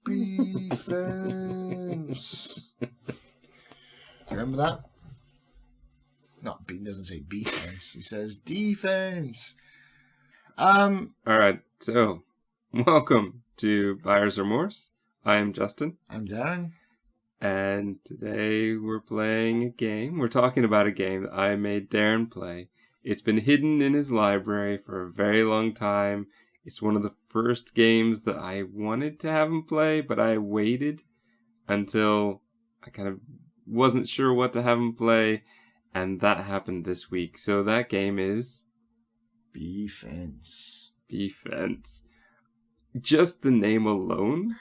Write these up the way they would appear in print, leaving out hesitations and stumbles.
BeeFense. Remember that? Not Bean doesn't say BeeFense. He says defense. All right. So, welcome to Buyer's Remorse. I am Justin. I'm Darren. And today we're playing a game. We're talking about a game that I made Darren play. It's been hidden in his library for a very long time. It's one of the first games that I wanted to have him play, but I waited until I kind of wasn't sure what to have him play, and that happened this week. So that game is BeeFense. BeeFense. Just the name alone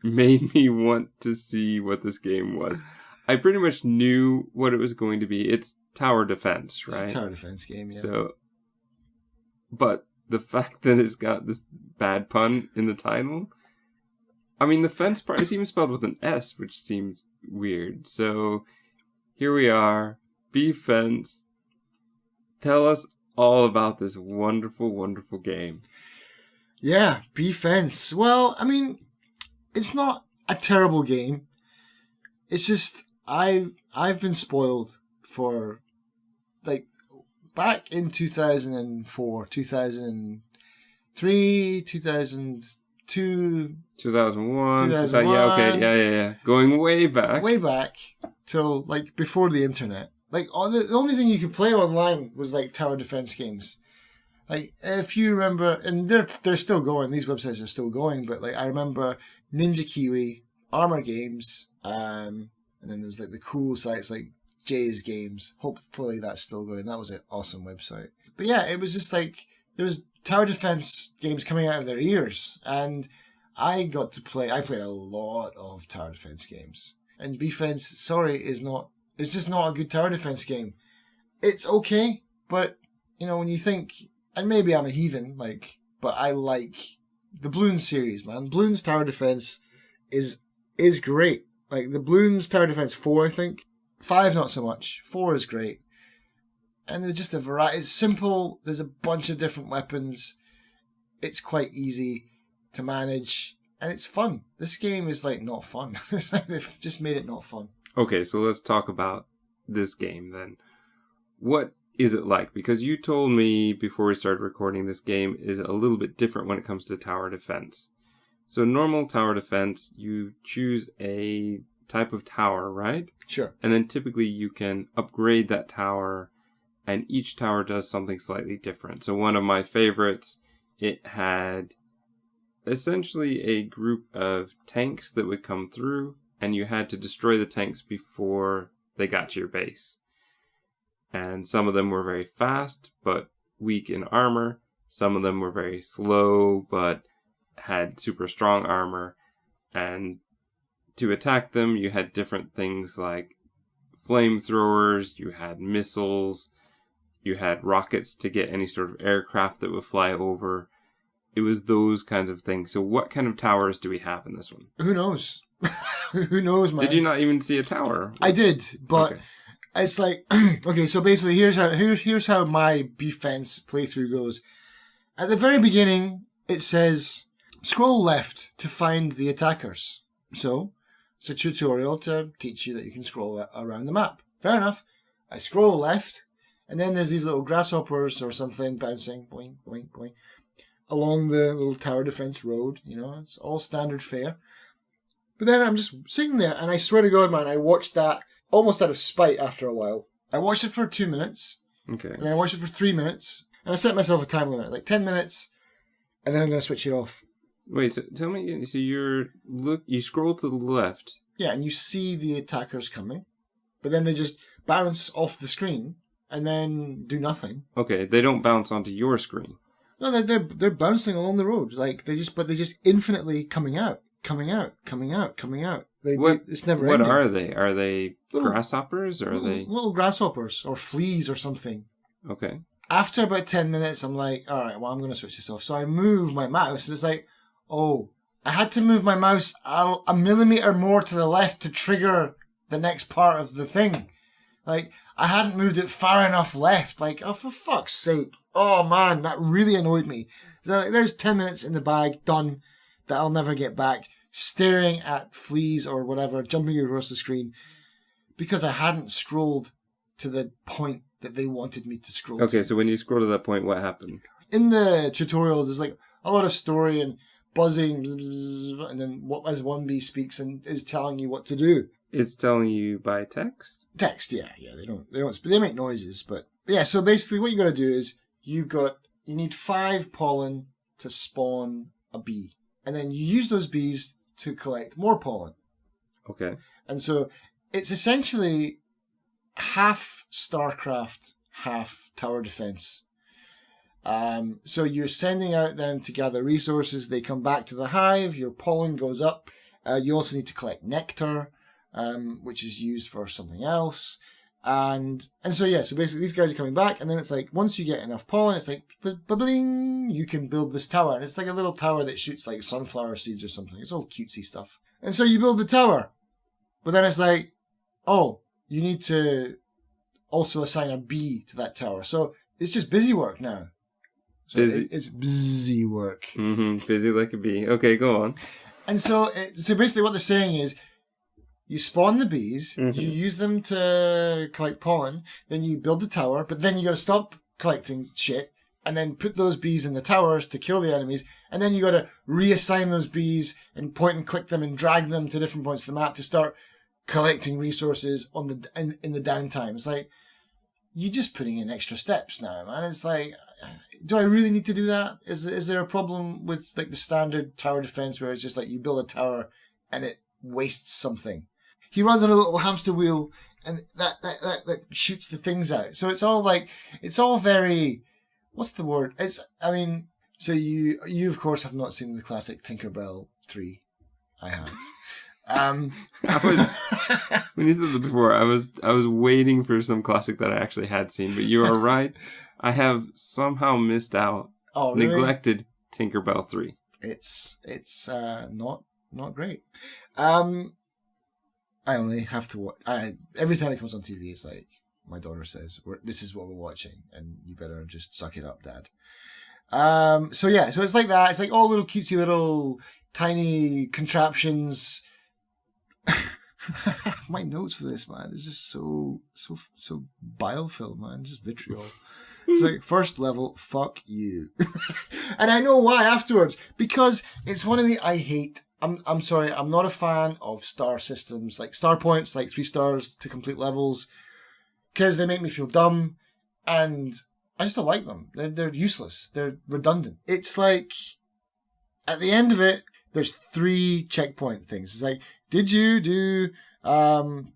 made me want to see what this game was. I pretty much knew what it was going to be. It's tower defense, right? It's a tower defense game, yeah. So, but the fact that it's got this bad pun in the title, I mean, the fence part is even spelled with an S, which seems weird. So, here we are, BeeFense. Tell us all about this wonderful, wonderful game. Yeah, BeeFense. Well, I mean, it's not a terrible game. It's just I've been spoiled for, like, back in 2004, 2003, 2002, 2001. 2001. Yeah, okay, yeah. Going way back. Way back till, like, before the internet. Like, the only thing you could play online was, like, tower defense games. Like, if you remember, and they're still going, these websites are still going, but, like, I remember Ninja Kiwi, Armor Games, and then there was, like, the cool sites like Jay's Games. Hopefully that's still going. That was an awesome website. But yeah, it was just like, there was tower defense games coming out of their ears, and I played a lot of tower defense games. And BeeFense, it's just not a good tower defense game. It's okay, but, you know, when you think, and maybe I'm a heathen, but I like the Bloons series, man. Bloons Tower Defense is great. Like, the Bloons Tower Defense 4, I think. 5, not so much. 4 is great. And there's just a variety. It's simple. There's a bunch of different weapons. It's quite easy to manage. And it's fun. This game is, like, not fun. It's like they've just made it not fun. Okay, so let's talk about this game then. What is it like? Because you told me before we started recording, this game is a little bit different when it comes to tower defense. So normal tower defense, you choose a type of tower, right? Sure. And then typically you can upgrade that tower, and each tower does something slightly different. So one of my favorites, it had essentially a group of tanks that would come through, and you had to destroy the tanks before they got to your base. And some of them were very fast, but weak in armor. Some of them were very slow, but had super strong armor. And to attack them, you had different things like flamethrowers, you had missiles, you had rockets to get any sort of aircraft that would fly over. It was those kinds of things. So what kind of towers do we have in this one? Who knows? Who knows, man? Did you not even see a tower? I did, but okay. It's like, okay, so basically here's how my BeeFense playthrough goes. At the very beginning, it says, scroll left to find the attackers. So, it's a tutorial to teach you that you can scroll around the map. Fair enough. I scroll left, and then there's these little grasshoppers or something bouncing, boing, boing, boing, along the little tower defense road. You know, it's all standard fare. But then I'm just sitting there, and I swear to God, man, I watched that almost out of spite after a while. I watched it for 2 minutes. Okay. And then I watched it for 3 minutes. And I set myself a time limit, like 10 minutes, and then I'm going to switch it off. Wait, so tell me again. So you scroll to the left. Yeah, and you see the attackers coming, but then they just bounce off the screen and then do nothing. Okay, they don't bounce onto your screen. No, they're bouncing along the road. Like, they just infinitely coming out. It's never ending. What are they? Are they grasshoppers, or are they little grasshoppers or fleas or something? Okay. After about 10 minutes, I'm like, all right, well, I'm going to switch this off. So I move my mouse, and it's like, oh, I had to move my mouse a millimeter more to the left to trigger the next part of the thing. Like, I hadn't moved it far enough left. Like, oh, for fuck's sake. Oh, man, that really annoyed me. So, like, there's 10 minutes in the bag, done, that I'll never get back staring at fleas or whatever, jumping across the screen, because I hadn't scrolled to the point that they wanted me to scroll Okay, to. so when you scroll to that point, what happened? In the tutorials, there's like a lot of story and buzzing, and then as one bee speaks and is telling you what to do. It's telling you by text? Text, yeah. They make noises, but yeah, so basically what you got to do is you need 5 pollen to spawn a bee. And then you use those bees to collect more pollen. Okay. And so it's essentially half StarCraft, half tower defense. So you're sending out them to gather resources. They come back to the hive. Your pollen goes up. You also need to collect nectar, which is used for something else. And so basically these guys are coming back, and then it's like once you get enough pollen, it's like bling, you can build this tower, and it's like a little tower that shoots like sunflower seeds or something. It's all cutesy stuff. And so you build the tower, but then it's like, oh, you need to also assign a bee to that tower. So it's just busy work now. So busy. It's busy work. Mm-hmm. Busy like a bee. Okay, go on. And so basically what they're saying is, you spawn the bees, you use them to collect pollen, then you build the tower, but then you got to stop collecting shit, and then put those bees in the towers to kill the enemies, and then you got to reassign those bees and point and click them and drag them to different points of the map to start collecting resources on in the downtime. It's like, you're just putting in extra steps now, man. It's like, do I really need to do that? Is there a problem with like the standard tower defense where it's just like you build a tower and it wastes something? He runs on a little hamster wheel and that shoots the things out. So it's all very, what's the word? So you of course have not seen the classic Tinkerbell 3. I have. When you said that before, I was waiting for some classic that I actually had seen, but you are right. I have somehow missed out. Oh, really? Neglected Tinkerbell 3. It's not great. I only have to watch. Every time it comes on TV, it's like my daughter says, "This is what we're watching, and you better just suck it up, Dad." So it's like that. It's like all little cutesy little tiny contraptions. My notes for this, man, is just so bile filled, man. Just vitriol. It's like, first level, fuck you. And I know why afterwards. Because it's one of the, I hate, I'm sorry, I'm not a fan of star systems, like star points, like 3 stars to complete levels, because they make me feel dumb, and I just don't like them. They're useless. They're redundant. It's like, at the end of it, there's 3 checkpoint things. It's like, did you do 7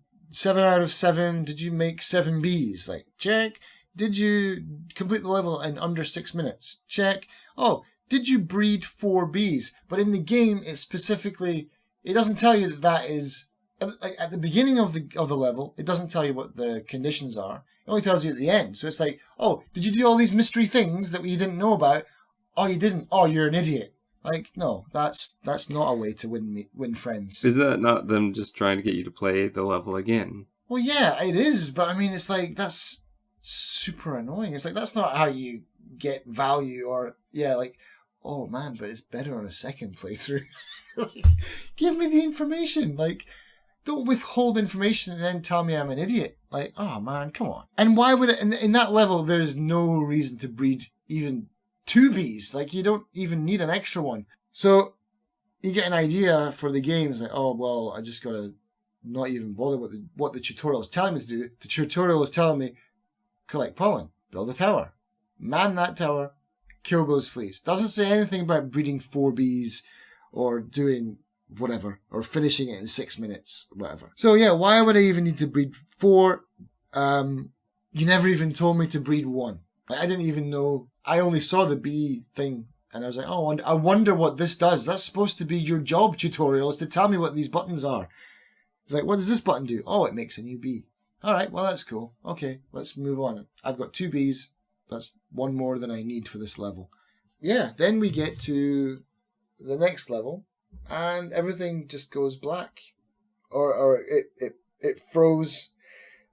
out of 7? Did you make 7 bees? Like, check. Did you complete the level in under 6 minutes? Check. Oh, did you breed 4 bees? But in the game, it doesn't tell you that is, at the beginning of the level, it doesn't tell you what the conditions are. It only tells you at the end. So it's like, oh, did you do all these mystery things that you didn't know about? Oh, you didn't. Oh, you're an idiot. Like, no, that's not a way to win friends. Is that not them just trying to get you to play the level again? Well, yeah, it is. But I mean, it's like, that's super annoying. It's like, that's not how you get value, or like, oh man, but it's better on a second playthrough. Like, give me the information. Like, don't withhold information and then tell me I'm an idiot. Like, oh man, come on. And why would it, in that level, there's no reason to breed even 2 bees. Like, you don't even need an extra one. So you get an idea for the game. It's like, oh, well, I just gotta not even bother what the tutorial is telling me to do. The tutorial is telling me, collect pollen, build a tower, man that tower, kill those fleas. Doesn't say anything about breeding 4 bees or doing whatever, or finishing it in 6 minutes, whatever. So yeah, why would I even need to breed 4? You never even told me to breed 1. I didn't even know. I only saw the bee thing, and I was like, oh, I wonder what this does. That's supposed to be your job, tutorial, is to tell me what these buttons are. It's like, what does this button do? Oh, it makes a new bee. All right, well, that's cool. Okay, let's move on. I've got 2 bees. That's 1 more than I need for this level. Yeah, then we get to the next level, and everything just goes black. Or it froze.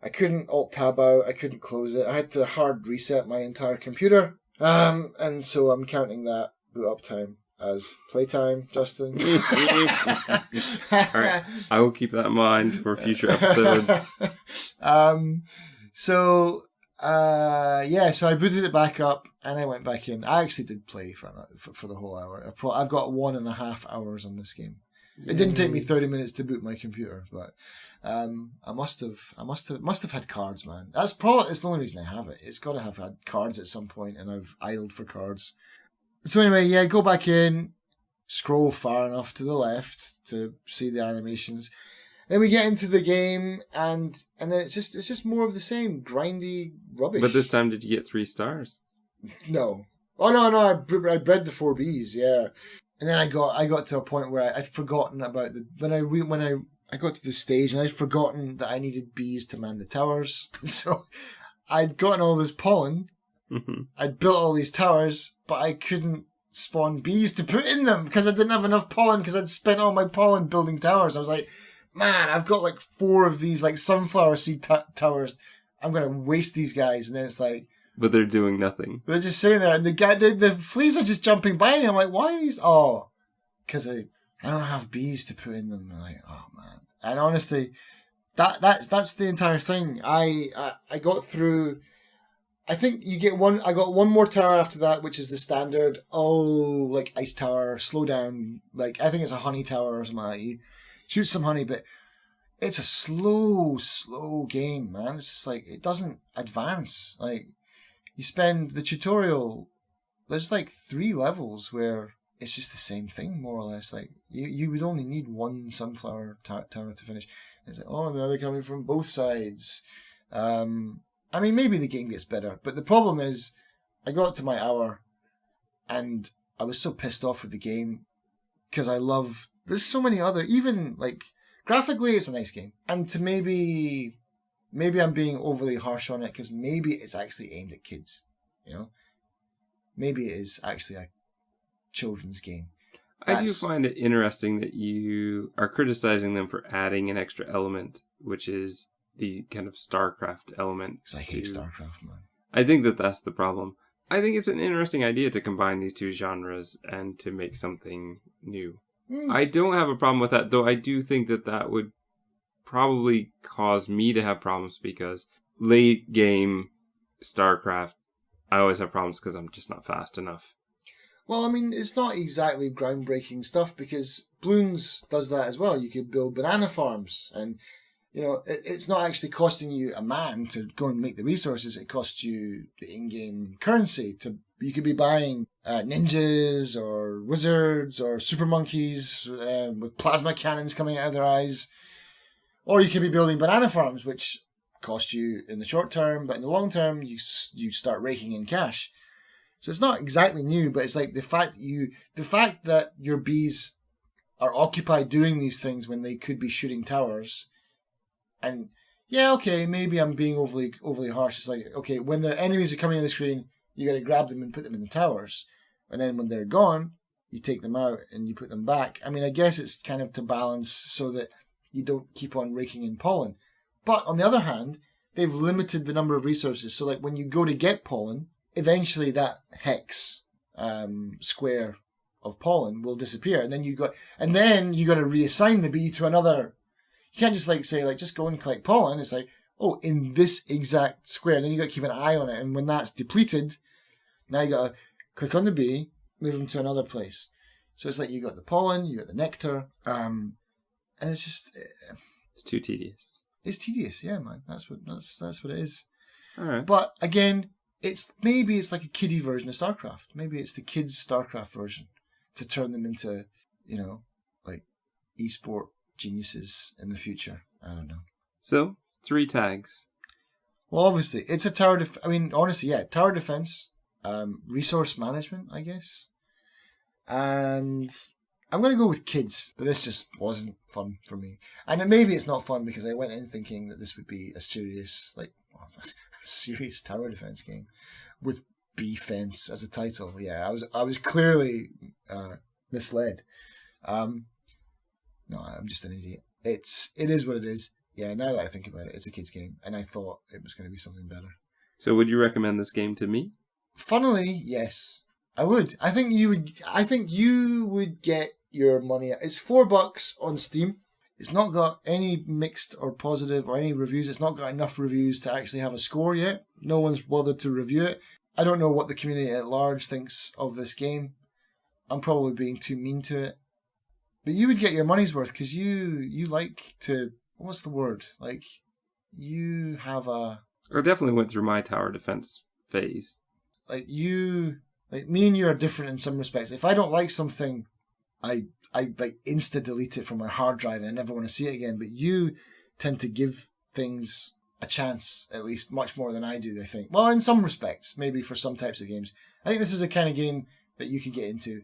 I couldn't Alt-Tab out. I couldn't close it. I had to hard reset my entire computer. And so I'm counting that boot up time as playtime, Justin. All right, I will keep that in mind for future episodes. So I booted it back up and I went back in. I actually did play for the whole hour. I've got 1.5 hours on this game. It didn't take me 30 minutes to boot my computer, but I must have had cards, man. It's the only reason I have it. It's got to have had cards at some point, and I've idled for cards. So anyway, yeah, go back in, scroll far enough to the left to see the animations. Then we get into the game, and then it's just more of the same grindy rubbish. But this time, did you get 3 stars? No. Oh no! I bred the 4 bees, yeah. And then I got to a point where I'd forgotten about when I got to the stage, and I'd forgotten that I needed bees to man the towers. So I'd gotten all this pollen. Mm-hmm. I'd built all these towers, but I couldn't spawn bees to put in them because I didn't have enough pollen because I'd spent all my pollen building towers. I was like, man, I've got like 4 of these like sunflower seed towers. I'm going to waste these guys. And then it's like... But they're doing nothing. They're just sitting there and the fleas are just jumping by me. I'm like, why are these... Oh, because I don't have bees to put in them. I'm like, oh man. And honestly, that's the entire thing. I got through... I think you get one... I got one more tower after that, which is the standard, like ice tower, slow down. Like, I think it's a honey tower or something like that. You shoot some honey, but it's a slow game, man. It's just like, it doesn't advance. Like, you spend the tutorial, there's like 3 levels where it's just the same thing, more or less. Like, you would only need 1 sunflower tower to finish. It's like, oh, now they're coming from both sides. I mean, maybe the game gets better, but the problem is, I got to my hour, and I was so pissed off with the game, because there's so many other, even, like, graphically, it's a nice game. And to maybe I'm being overly harsh on it, because maybe it's actually aimed at kids, you know? Maybe it is actually a children's game. I do find it interesting that you are criticizing them for adding an extra element, which is the kind of StarCraft element. Because I hate StarCraft, man. I think that's the problem. I think it's an interesting idea to combine these 2 genres and to make something new. I don't have a problem with that, though I do think that would probably cause me to have problems because late game StarCraft, I always have problems because I'm just not fast enough. Well, I mean, it's not exactly groundbreaking stuff because Bloons does that as well. You could build banana farms and, you know, it's not actually costing you a man to go and make the resources. It costs you the in-game currency. You could be buying ninjas or wizards or super monkeys with plasma cannons coming out of their eyes. Or you could be building banana farms, which cost you in the short term, but in the long term, you start raking in cash. So it's not exactly new, but it's like the fact that your bees are occupied doing these things when they could be shooting towers. And yeah, okay, maybe I'm being overly harsh. It's like, okay, when the enemies are coming on the screen, you got to grab them and put them in the towers. And then when they're gone, you take them out and you put them back. I mean, I guess it's kind of to balance so that you don't keep on raking in pollen. But on the other hand, they've limited the number of resources. So like when you go to get pollen, eventually that hex square of pollen will disappear. And then you got to reassign the bee to another. You can't just like say, like, just go and collect pollen. It's like, oh, in this exact square. And then you got to keep an eye on it. And when that's depleted, now you got to click on the bee, move them to another place. So it's like you got the pollen, you got the nectar, and it's just... it's too tedious. It's tedious, yeah, man. That's what it is. All right. But again, maybe it's like a kiddie version of StarCraft. Maybe it's the kids' StarCraft version to turn them into, you know, like esport geniuses in the future. I don't know. So, 3 tags. Well, obviously, it's a tower tower defense, resource management, I guess. And I'm going to go with kids, but this just wasn't fun for me. And maybe it's not fun because I went in thinking that this would be a serious tower defense game with BeeFense as a title. Yeah, I was clearly misled. No, I'm just an idiot. It is what it is. Yeah, now that I think about it, it's a kid's game, and I thought it was going to be something better. So would you recommend this game to me? Funnily, yes. I would. I think you would. I think you would get your money. It's $4 on Steam. It's not got any mixed or positive or any reviews. It's not got enough reviews to actually have a score yet. No one's bothered to review it. I don't know what the community at large thinks of this game. I'm probably being too mean to it. But you would get your money's worth because you like to... What's the word? Like, you have a... I definitely went through my tower defense phase. Like, you... Like, me and you are different in some respects. If I don't like something, I like insta-delete it from my hard drive and I never want to see it again. But you tend to give things a chance, at least, much more than I do, I think. Well, in some respects, maybe for some types of games. I think this is a kind of game that you can get into.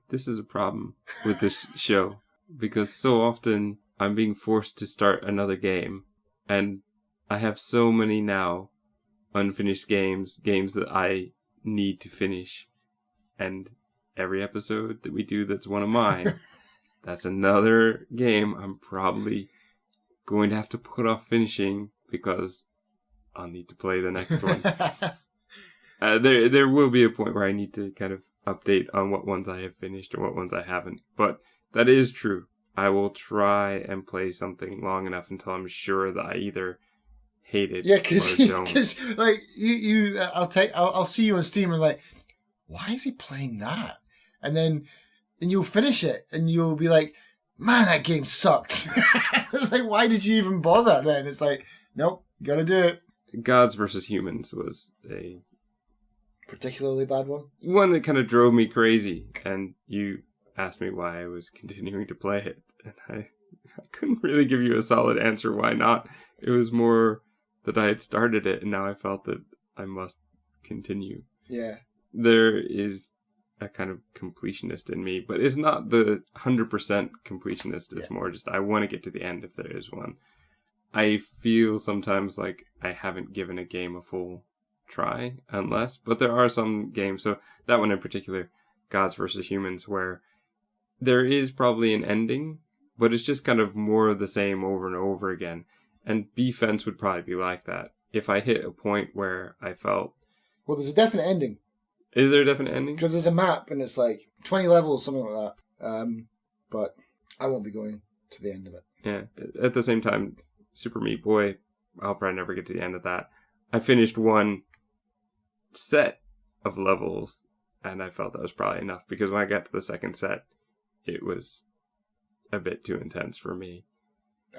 This is a problem with this show, because so often I'm being forced to start another game, and I have so many now unfinished games that I need to finish, and every episode that we do that's one of mine, that's another game I'm probably going to have to put off finishing because I'll need to play the next one. There will be a point where I need to kind of update on what ones I have finished or what ones I haven't, but that is true. I will try and play something long enough until I'm sure that I either hate it or don't. Because like I'll see you on Steam and like, why is he playing that? And then you'll finish it and you'll be like, man, that game sucked. It's like, why did you even bother? Then it's like, nope, gotta do it. Gods versus Humans was a particularly bad one that kind of drove me crazy, and you asked me why I was continuing to play it, and I couldn't really give you a solid answer why not. It was more that I had started it and now I felt that I must continue. Yeah. There is a kind of completionist in me, but it's not the 100% completionist. It's more just I want to get to the end if there is one. I feel sometimes like I haven't given a game a full try, but there are some games, so that one in particular, Gods versus Humans, where there is probably an ending, but it's just kind of more of the same over and over again. And BeeFense would probably be like that. If I hit a point where I felt... Well, there's a definite ending. Is there a definite ending? Because there's a map and it's like 20 levels, something like that. But I won't be going to the end of it. Yeah. At the same time, Super Meat Boy, I'll probably never get to the end of that. I finished one set of levels and I felt that was probably enough, because when I got to the second set, it was a bit too intense for me.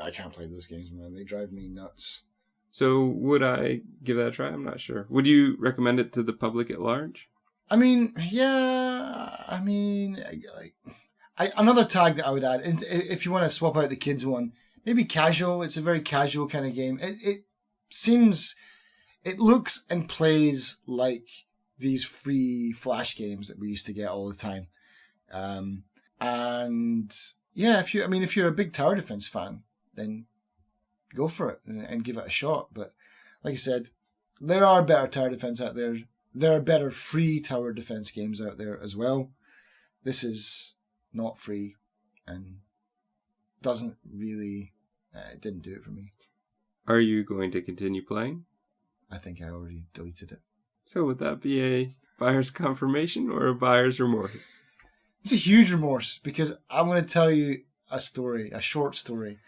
I can't play those games, man. They drive me nuts. So would I give that a try? I'm not sure. Would you recommend it to the public at large? I mean, yeah. I mean, another tag that I would add, if you want to swap out the kids one, maybe casual. It's a very casual kind of game. It looks and plays like these free Flash games that we used to get all the time. And yeah, if you're a big tower defense fan, then go for it and give it a shot. But like I said, there are better tower defense out there. There are better free tower defense games out there as well. This is not free and doesn't really... it didn't do it for me. Are you going to continue playing? I think I already deleted it. So would that be a buyer's confirmation or a buyer's remorse? It's a huge remorse, because I'm going to tell you a short story.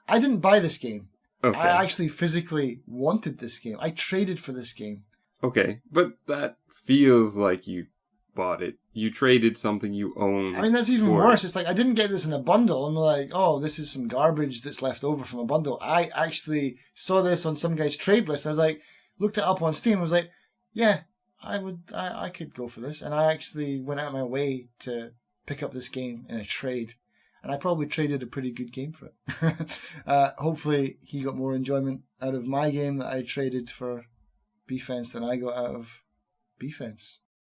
I didn't buy this game. Okay. I actually physically wanted this game. I traded for this game. Okay, but that feels like you bought it. You traded something you owned. I mean, that's even worse. It's like, I didn't get this in a bundle. I'm like, oh, this is some garbage that's left over from a bundle. I actually saw this on some guy's trade list. I was like, looked it up on Steam. I was like, yeah, I could go for this. And I actually went out of my way to pick up this game in a trade. And I probably traded a pretty good game for it. Hopefully he got more enjoyment out of my game that I traded for BeeFense than I got out of BeeFense.